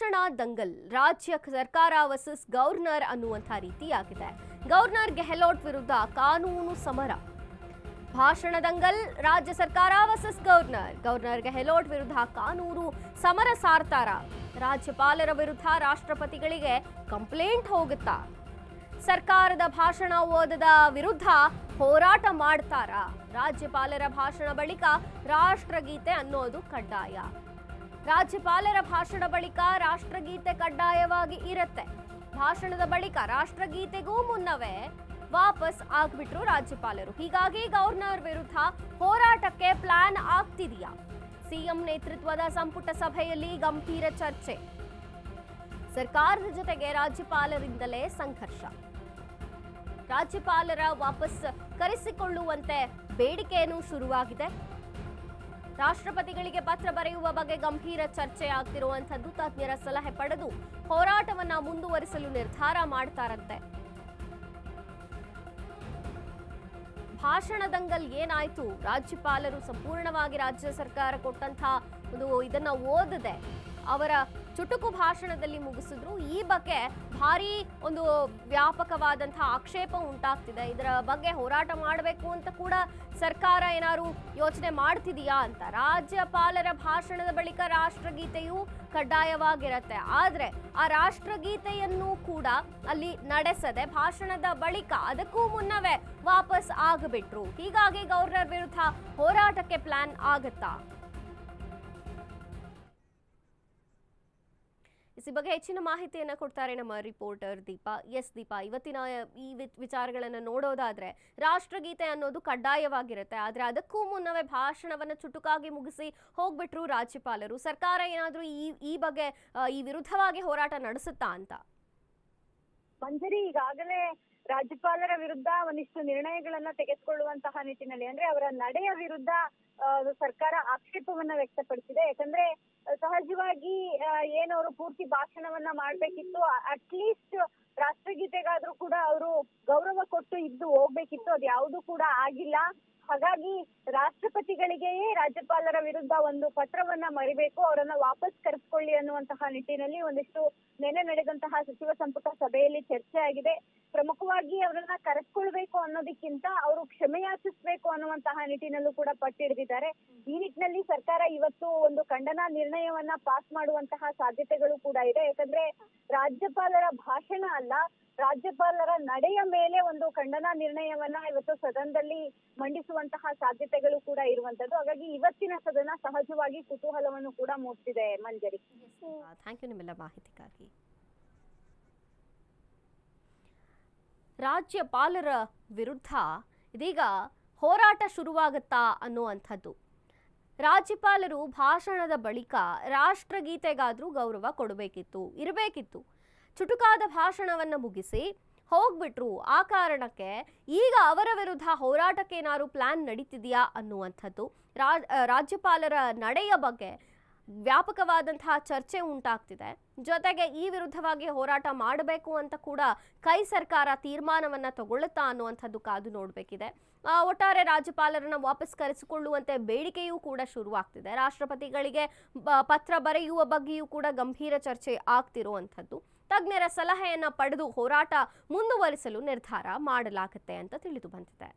ಭಾಷಣ ದಂಗಲ್ ರಾಜ್ಯ ಸರ್ಕಾರ ವರ್ಸಸ್ ಗವರ್ನರ್ ಅನ್ನುವಂಥ ರೀತಿಯಾಗಿದೆ. ಗವರ್ನರ್ ಗೆಹ್ಲೋಟ್ ವಿರುದ್ಧ ಕಾನೂನು ಸಮರ. ಭಾಷಣ ದಂಗಲ್ ರಾಜ್ಯ ಸರ್ಕಾರ ವರ್ಸಸ್ ಗವರ್ನರ್ ಗೆಹ್ಲೋಟ್ ವಿರುದ್ಧ ಕಾನೂನು ಸಮರ ಸಾರ್ತಾರ. ರಾಜ್ಯಪಾಲರ ವಿರುದ್ಧ ರಾಷ್ಟ್ರಪತಿಗಳಿಗೆ ಕಂಪ್ಲೇಂಟ್ ಹೋಗುತ್ತಾ? ಸರ್ಕಾರದ ಭಾಷಣ ಓದದ ವಿರುದ್ಧ ಹೋರಾಟ ಮಾಡ್ತಾರ. ರಾಜ್ಯಪಾಲರ ಭಾಷಣ ಬಳಿಕ ರಾಷ್ಟ್ರಗೀತೆ ಅನ್ನೋದು ಕಡ್ಡಾಯ. ರಾಜ್ಯಪಾಲರ ಭಾಷಣ ಬಳಿಕ ರಾಷ್ಟ್ರಗೀತೆ ಕಡ್ಡಾಯವಾಗಿ ಇರುತ್ತೆ. ಭಾಷಣದ ಬಳಿಕ ರಾಷ್ಟ್ರಗೀತೆಗೂ ಮುನ್ನವೇ ವಾಪಸ್ ಆಗ್ಬಿಟ್ರು ರಾಜ್ಯಪಾಲರು. ಹೀಗಾಗಿ ಗವರ್ನರ್ ವಿರುದ್ಧ ಹೋರಾಟಕ್ಕೆ ಪ್ಲಾನ್ ಆಗ್ತಿದೆಯಾ? ಸಿಎಂ ನೇತೃತ್ವದ ಸಂಪುಟ ಸಭೆಯಲ್ಲಿ ಗಂಭೀರ ಚರ್ಚೆ. ಸರ್ಕಾರದ ಜೊತೆಗೆ ರಾಜ್ಯಪಾಲರಿಂದಲೇ ಸಂಘರ್ಷ. ರಾಜ್ಯಪಾಲರ ವಾಪಸ್ ಕರೆಸಿಕೊಳ್ಳುವಂತೆ ಬೇಡಿಕೆಯನ್ನು ಶುರುವಾಗಿದೆ. ರಾಷ್ಟ್ರಪತಿಗಳಿಗೆ ಪತ್ರ ಬರೆಯುವ ಬಗ್ಗೆ ಗಂಭೀರ ಚರ್ಚೆ ಆಗ್ತಿರುವಂತದ್ದು. ತಜ್ಞರ ಸಲಹೆ ಪಡೆದು ಹೋರಾಟವನ್ನ ಮುಂದುವರಿಸಲು ನಿರ್ಧಾರ ಮಾಡ್ತಾರಂತೆ. ಭಾಷಣ ದಂಗಲ್ ಏನಾಯ್ತು? ರಾಜ್ಯಪಾಲರು ಸಂಪೂರ್ಣವಾಗಿ ರಾಜ್ಯ ಸರ್ಕಾರ ಕೊಟ್ಟಂತಹ ಇದನ್ನ ಓದದೆ ಅವರ ಚುಟುಕು ಭಾಷಣದಲ್ಲಿ ಮುಗಿಸಿದ್ರು. ಈ ಬಗ್ಗೆ ಭಾರಿ ಒಂದು ವ್ಯಾಪಕವಾದಂತಹ ಆಕ್ಷೇಪ ಉಂಟಾಗ್ತಿದೆ. ಇದರ ಬಗ್ಗೆ ಹೋರಾಟ ಮಾಡಬೇಕು ಅಂತ ಕೂಡ ಸರ್ಕಾರ ಏನಾದ್ರು ಯೋಚನೆ ಮಾಡ್ತಿದೆಯಾ ಅಂತ. ರಾಜ್ಯಪಾಲರ ಭಾಷಣದ ಬಳಿಕ ರಾಷ್ಟ್ರಗೀತೆಯು ಕಡ್ಡಾಯವಾಗಿರತ್ತೆ. ಆದ್ರೆ ಆ ರಾಷ್ಟ್ರಗೀತೆಯನ್ನು ಕೂಡ ಅಲ್ಲಿ ನಡೆಸದೆ ಭಾಷಣದ ಬಳಿಕ ಅದಕ್ಕೂ ಮುನ್ನವೇ ವಾಪಸ್ ಆಗಿಬಿಟ್ರು. ಹೀಗಾಗಿ ಗವರ್ನರ್ ವಿರುದ್ಧ ಹೋರಾಟಕ್ಕೆ ಪ್ಲಾನ್ ಆಗುತ್ತಾ? ಈ ಬಗ್ಗೆ ಹೆಚ್ಚಿನ ಮಾಹಿತಿಯನ್ನು ಕೊಡ್ತಾರೆ ನಮ್ಮ ರಿಪೋರ್ಟರ್ ದೀಪಾ. ದೀಪಾ, ಇವತ್ತಿನ ಈ ವಿಚಾರಗಳನ್ನು ನೋಡೋದಾದ್ರೆ ರಾಷ್ಟ್ರಗೀತೆ ಅನ್ನೋದು ಕಡ್ಡಾಯವಾಗಿರುತ್ತೆ. ಆದ್ರೆ ಅದಕ್ಕೂ ಮುನ್ನವೇ ಭಾಷಣವನ್ನ ಚುಟುಕಾಗಿ ಮುಗಿಸಿ ಹೋಗ್ಬಿಟ್ರು ರಾಜ್ಯಪಾಲರು. ಸರ್ಕಾರ ಏನಾದ್ರೂ ಈ ಬಗ್ಗೆ ಈ ವಿರುದ್ಧವಾಗಿ ಹೋರಾಟ ನಡೆಸುತ್ತಾ ಅಂತ? ಮಂಜರಿ, ಈಗಾಗಲೇ ರಾಜ್ಯಪಾಲರ ವಿರುದ್ಧ ಒಂದಿಷ್ಟು ನಿರ್ಣಯಗಳನ್ನ ತೆಗೆದುಕೊಳ್ಳುವಂತಹ ನಿಟ್ಟಿನಲ್ಲಿ ಅಂದ್ರೆ ಅವರ ನಡೆಯ ವಿರುದ್ಧ ಸರ್ಕಾರ ಆಕ್ಷೇಪವನ್ನ ವ್ಯಕ್ತಪಡಿಸಿದೆ. ಯಾಕಂದ್ರೆ ಸಹಜವಾಗಿ ಏನವರು ಪೂರ್ತಿ ಭಾಷಣವನ್ನ ಮಾಡ್ಬೇಕಿತ್ತು, ಅಟ್ಲೀಸ್ಟ್ ರಾಷ್ಟ್ರಗೀತೆಗಾದ್ರೂ ಕೂಡ ಅವರು ಗೌರವ ಕೊಟ್ಟು ಇದ್ದು ಹೋಗ್ಬೇಕಿತ್ತು. ಅದು ಯಾವುದು ಕೂಡ ಆಗಿಲ್ಲ. ಹಾಗಾಗಿ ರಾಷ್ಟ್ರಪತಿಗಳಿಗೆಯೇ ರಾಜ್ಯಪಾಲರ ವಿರುದ್ಧ ಒಂದು ಪತ್ರವನ್ನ ಮರಿಬೇಕು, ಅವರನ್ನ ವಾಪಸ್ ಕರೆಸ್ಕೊಳ್ಳಿ ಅನ್ನುವಂತಹ ನಿಟ್ಟಿನಲ್ಲಿ ಒಂದಿಷ್ಟು ನೆನೆ ನಡೆದಂತಹ ಸಚಿವ ಸಂಪುಟ ಸಭೆಯಲ್ಲಿ ಚರ್ಚೆ ಆಗಿದೆ. ಪ್ರಮುಖವಾಗಿ ಅವರನ್ನ ಕರೆಸ್ಕೊಳ್ಬೇಕು ಅನ್ನೋದಕ್ಕಿಂತ ಅವರು ಕ್ಷಮೆಯಾಚಿಸಬೇಕು ಅನ್ನುವಂತಹ ನಿಟ್ಟಿನಲ್ಲೂ ಕೂಡ ಪಟ್ಟಿಡಿದಿದ್ದಾರೆ. ಈ ನಿಟ್ಟಿನಲ್ಲಿ ಸರ್ಕಾರ ಇವತ್ತು ಒಂದು ಖಂಡನಾ ನಿರ್ಣಯವನ್ನ ಪಾಸ್ ಮಾಡುವಂತಹ ಸಾಧ್ಯತೆಗಳು ಕೂಡ ಇದೆ. ಯಾಕಂದ್ರೆ ರಾಜ್ಯಪಾಲರ ಭಾಷಣ ಅಲ್ಲ, ರಾಜ್ಯಪಾಲರ ನಡೆಯ ಮೇಲೆ ಒಂದು ಖಂಡನಾ ನಿರ್ಣಯವನ್ನ ಇವತ್ತು ಸದನದಲ್ಲಿ ಮಂಡಿಸುವಂತಹ ಸಾಧ್ಯತೆಗಳು ಕೂಡ ಇರುವಂತದ್ದು. ಹಾಗಾಗಿ ಇವತ್ತಿನ ಸದನ ಸಹಜವಾಗಿ ಕುತೂಹಲವನ್ನು ಕೂಡ ಮೂಡಿಸಿದೆ. ಮಂಜರಿ, ಥ್ಯಾಂಕ್ ಯು ನಿಮ್ಮೆಲ್ಲ ಮಾಹಿತಿಗಾಗಿ. ರಾಜ್ಯಪಾಲರ ವಿರುದ್ಧ ಇದೀಗ ಹೋರಾಟ ಶುರುವಾಗುತ್ತಾ ಅನ್ನುವಂಥದ್ದು. ರಾಜ್ಯಪಾಲರು ಭಾಷಣದ ಬಳಿಕ ರಾಷ್ಟ್ರಗೀತೆಗಾದ್ರೂ ಗೌರವ ಇರಬೇಕಿತ್ತು. ಚುಟುಕಾದ ಭಾಷಣವನ್ನ ಮುಗಿಸಿ ಹೋಗ್ಬಿಟ್ರು. ಆ ಕಾರಣಕ್ಕೆ ಈಗ ಅವರ ವಿರುದ್ಧ ಹೋರಾಟಕ್ಕೆ ಏನಾದ್ರು ಪ್ಲಾನ್ ನಡೀತಿದೆಯಾ ಅನ್ನುವಂಥದ್ದು. ರಾಜ್ಯಪಾಲರ ನಡೆಯ ಬಗ್ಗೆ ವ್ಯಾಪಕವಾದಂತಹ ಚರ್ಚೆ ಉಂಟಾಗ್ತಿದೆ. ಜೊತೆಗೆ ಈ ವಿರುದ್ಧವಾಗಿ ಹೋರಾಟ ಮಾಡಬೇಕು ಅಂತ ಕೂಡ ಸರ್ಕಾರ ತೀರ್ಮಾನವನ್ನ ತಗೊಳ್ಳುತ್ತಾ ಅನ್ನುವಂಥದ್ದು ಕಾದು ನೋಡಬೇಕಿದೆ. ಒಟ್ಟಾರೆ ರಾಜ್ಯಪಾಲರನ್ನ ವಾಪಸ್ ಕರೆಸಿಕೊಳ್ಳುವಂತೆ ಬೇಡಿಕೆಯೂ ಕೂಡ ಶುರುವಾಗ್ತಿದೆ. ರಾಷ್ಟ್ರಪತಿಗಳಿಗೆ ಪತ್ರ ಬರೆಯುವ ಬಗ್ಗೆಯೂ ಕೂಡ ಗಂಭೀರ ಚರ್ಚೆ ಆಗ್ತಿರುವಂಥದ್ದು. ತಜ್ಞರ ಸಲಹೆಯನ್ನ ಪಡೆದು ಹೋರಾಟ ಮುಂದುವರಿಸಲು ನಿರ್ಧಾರ ಮಾಡಲಾಗುತ್ತೆ ಅಂತ ತಿಳಿದು ಬಂದಿದೆ.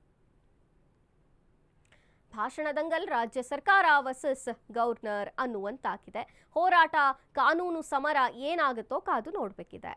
ಭಾಷಣ ದಂಗಲ್ ರಾಜ್ಯ ಸರ್ಕಾರ ವರ್ಸಸ್ ಗವರ್ನರ್ ಅನ್ನುವಂತಾಗಿದೆ. ಹೋರಾಟ ಕಾನೂನು ಸಮರ ಏನಾಗುತ್ತೋ ಕಾದು ನೋಡಬೇಕಿದೆ.